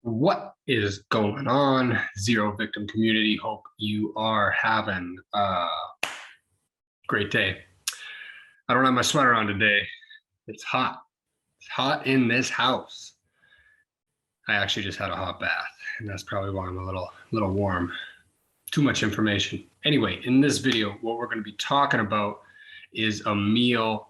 What is going on, Zero Victim community? Hope you are having a great day. I don't have my sweater on today. It's hot. It's hot in this house. I actually just had a hot bath, and that's probably why I'm a little warm. Too much information. Anyway, in this video, what we're going to be talking about is a meal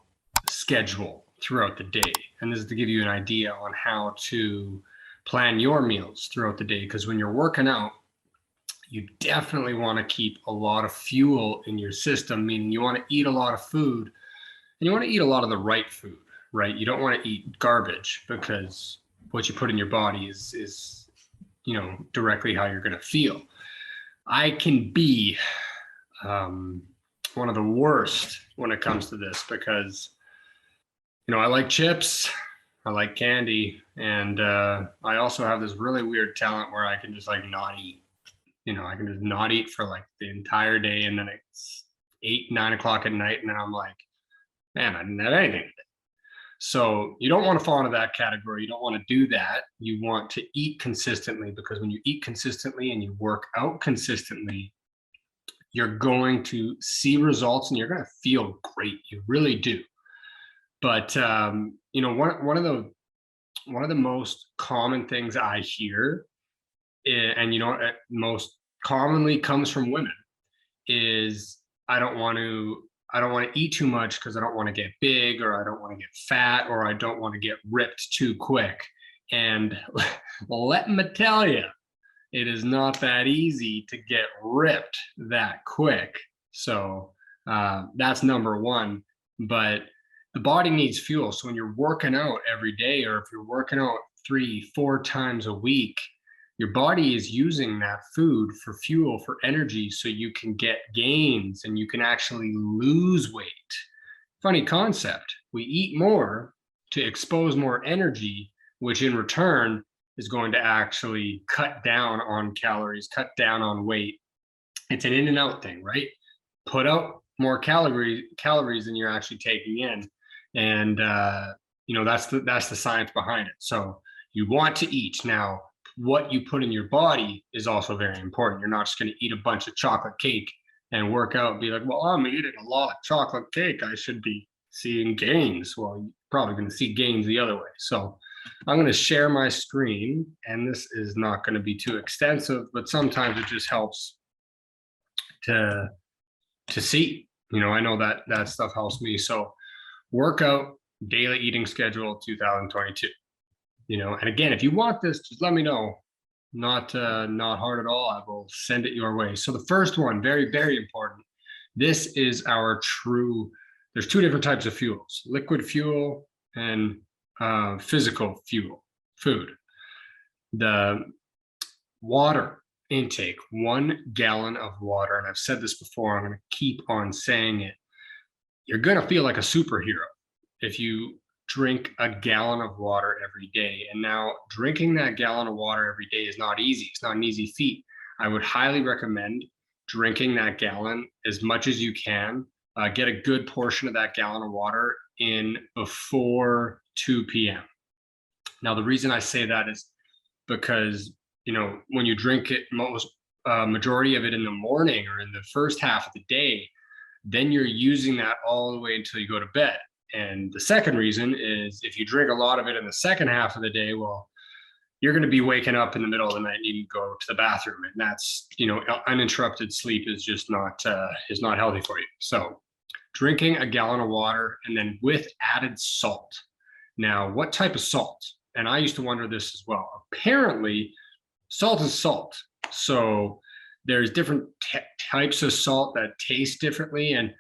schedule throughout the day. And this is to give you an idea on how to plan your meals throughout the day, because when you're working out, you definitely want to keep a lot of fuel in your system, meaning you want to eat a lot of food, and you want to eat a lot of the right food, right? You don't want to eat garbage, because what you put in your body is directly how you're going to feel. I can be one of the worst when it comes to this, because I like chips, I like candy, and I also have this really weird talent where I can just not eat. I can just not eat for like the entire day, and then it's 8-9 o'clock at night, and then I'm like, man, I didn't have anything today. So you don't want to fall into that category. You don't want to do that. You want to eat consistently, because when you eat consistently and you work out consistently, you're going to see results and you're going to feel great. You really do. But one of the most common things I hear, and most commonly comes from women, is I don't want to eat too much because I don't want to get big, or I don't want to get fat, or I don't want to get ripped too quick. And let me tell you, it is not that easy to get ripped that quick. So that's number one. But the body needs fuel. So when you're working out every day, or if you're working out 3-4 times a week, your body is using that food for fuel, for energy, so you can get gains and you can actually lose weight. Funny concept. We eat more to expose more energy, which in return is going to actually cut down on calories, cut down on weight. It's an in and out thing, right? Put out more calories than you're actually taking in. And that's the science behind it. So you want to eat. Now, what you put in your body is also very important. You're not just going to eat a bunch of chocolate cake and work out and be like, well, I'm eating a lot of chocolate cake, I should be seeing gains. Well, you're probably going to see gains the other way. So I'm going to share my screen, and this is not going to be too extensive, but sometimes it just helps to see. I know that stuff helps me. So workout daily eating schedule 2022. And again, if you want this, just let me know. Not hard at all. I will send it your way. So the first one, very, very important. This is there's two different types of fuels: liquid fuel and physical fuel, food. The water intake, 1 gallon of water, and I've said this before, I'm going to keep on saying it. You're going to feel like a superhero if you drink a gallon of water every day. And now, drinking that gallon of water every day is not easy. It's not an easy feat. I would highly recommend drinking that gallon as much as you can. Get a good portion of that gallon of water in before 2 p.m. Now, the reason I say that is because, when you drink it, majority of it in the morning or in the first half of the day, then you're using that all the way until you go to bed. And the second reason is, if you drink a lot of it in the second half of the day, well, you're going to be waking up in the middle of the night and you can go to the bathroom, and that's, uninterrupted sleep is just not healthy for you. So drinking a gallon of water, and then with added salt. Now, what type of salt? And I used to wonder this as well. Apparently, salt is salt. So there's different types of salt that taste differently, and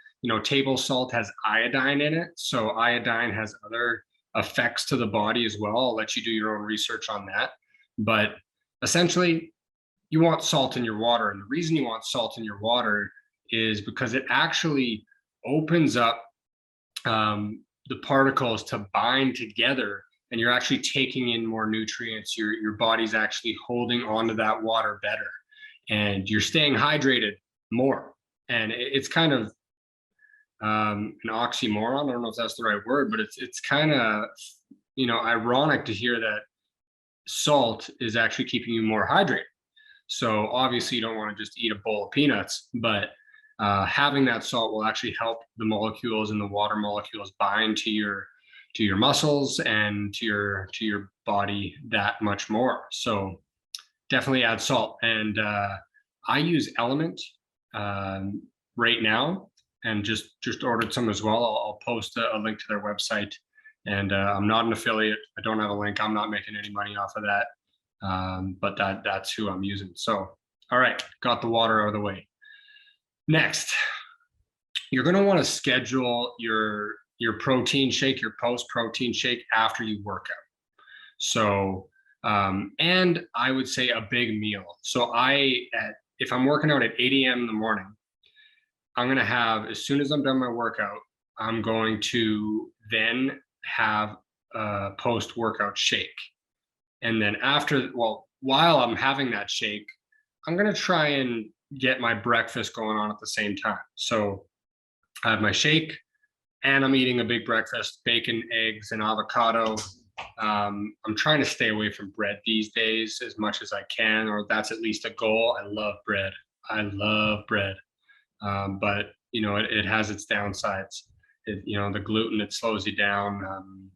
table salt has iodine in it. So iodine has other effects to the body as well. I'll let you do your own research on that. But essentially, you want salt in your water. And the reason you want salt in your water is because it actually opens up the particles to bind together, and you're actually taking in more nutrients. Your body's actually holding onto that water better, and you're staying hydrated more. And it's kind of an oxymoron. I don't know if that's the right word, but it's kind of ironic to hear that salt is actually keeping you more hydrated. So obviously you don't want to just eat a bowl of peanuts, but having that salt will actually help the molecules and the water molecules bind to your muscles and to your body that much more. So definitely add salt. And I use LMNT right now, and just ordered some as well. I'll post a link to their website. And I'm not an affiliate. I don't have a link. I'm not making any money off of that. But that's who I'm using. So, all right, got the water out of the way. Next, you're going to want to schedule your protein shake, your post-protein shake after you work out. So, and I would say a big meal. So if I'm working out at 8 a.m. in the morning, I'm going to have, as soon as I'm done my workout, I'm going to then have a post-workout shake. And then while I'm having that shake, I'm going to try and get my breakfast going on at the same time. So I have my shake and I'm eating a big breakfast, bacon, eggs, and avocado. I'm trying to stay away from bread these days as much as I can, or that's at least a goal. I love bread. But it has its downsides. The gluten, it slows you down.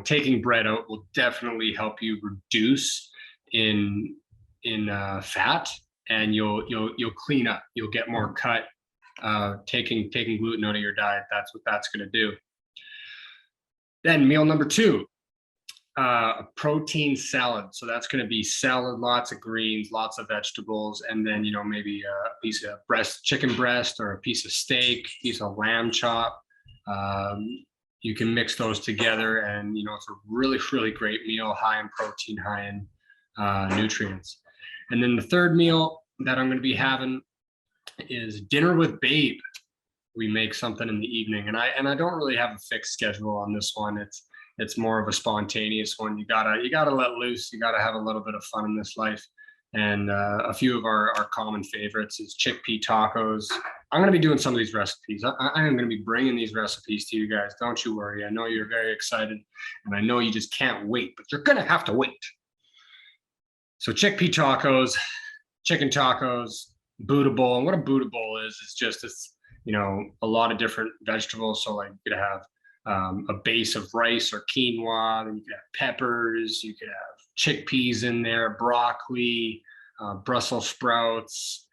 Taking bread out will definitely help you reduce in fat, and you'll clean up. You'll get more cut. Taking gluten out of your diet, that's what that's going to do. Then meal number 2, a protein salad. So that's going to be salad, lots of greens, lots of vegetables, and then maybe a piece of chicken breast, or a piece of steak, piece of lamb chop. You can mix those together, and it's a really, really great meal, high in protein, high in nutrients. And then the third meal that I'm going to be having is dinner with Babe. We make something in the evening, and I don't really have a fixed schedule on this one. It's more of a spontaneous one. You gotta let loose. You gotta have a little bit of fun in this life. And a few of our common favorites is chickpea tacos. I'm going to be doing some of these recipes. I am going to be bringing these recipes to you guys. Don't you worry. I know you're very excited, and I know you just can't wait, but you're going to have to wait. So chickpea tacos, chicken tacos, Buddha bowl. And what a Buddha bowl is just a lot of different vegetables. So like you could have a base of rice or quinoa, then you could have peppers, you could have chickpeas in there, broccoli, Brussels sprouts,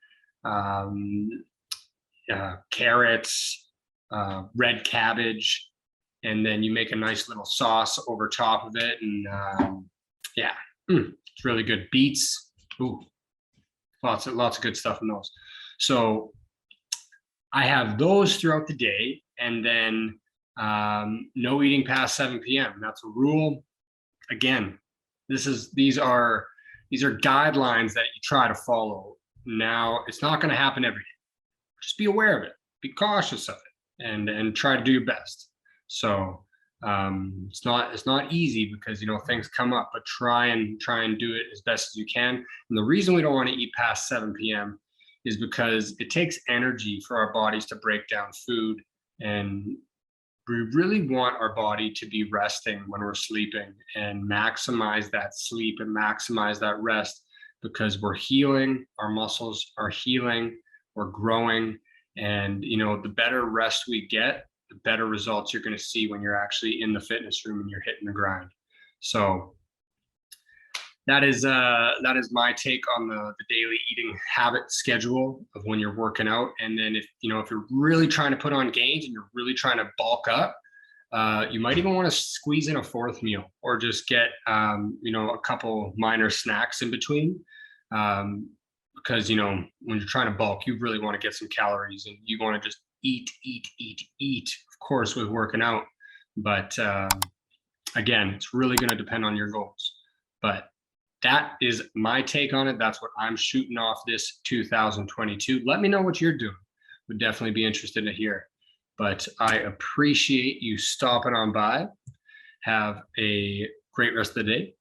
carrots, red cabbage, and then you make a nice little sauce over top of it. And it's really good. Beets, ooh, lots of good stuff in those. So I have those throughout the day, and then no eating past 7 p.m. That's a rule. Again, these are guidelines that you try to follow. Now, it's not going to happen every day. Just be aware of it. Be cautious of it, and try to do your best. So it's not easy, because things come up, but try and do it as best as you can. And the reason we don't want to eat past 7 p.m. is because it takes energy for our bodies to break down food, and we really want our body to be resting when we're sleeping, and maximize that sleep and maximize that rest, because we're healing, our muscles are healing, we're growing. And the better rest we get, the better results you're going to see when you're actually in the fitness room and you're hitting the grind. So that is my take on the daily eating habit schedule of when you're working out. And then if you're really trying to put on gains and you're really trying to bulk up, you might even want to squeeze in a 4th meal, or just get a couple minor snacks in between, because when you're trying to bulk, you really want to get some calories, and you want to just eat, of course, with working out. But again, it's really going to depend on your goals. But that is my take on it. That's what I'm shooting off this 2022. Let me know what you're doing. Would definitely be interested to hear. But I appreciate you stopping on by. Have a great rest of the day,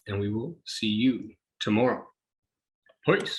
and we will see you tomorrow. Peace.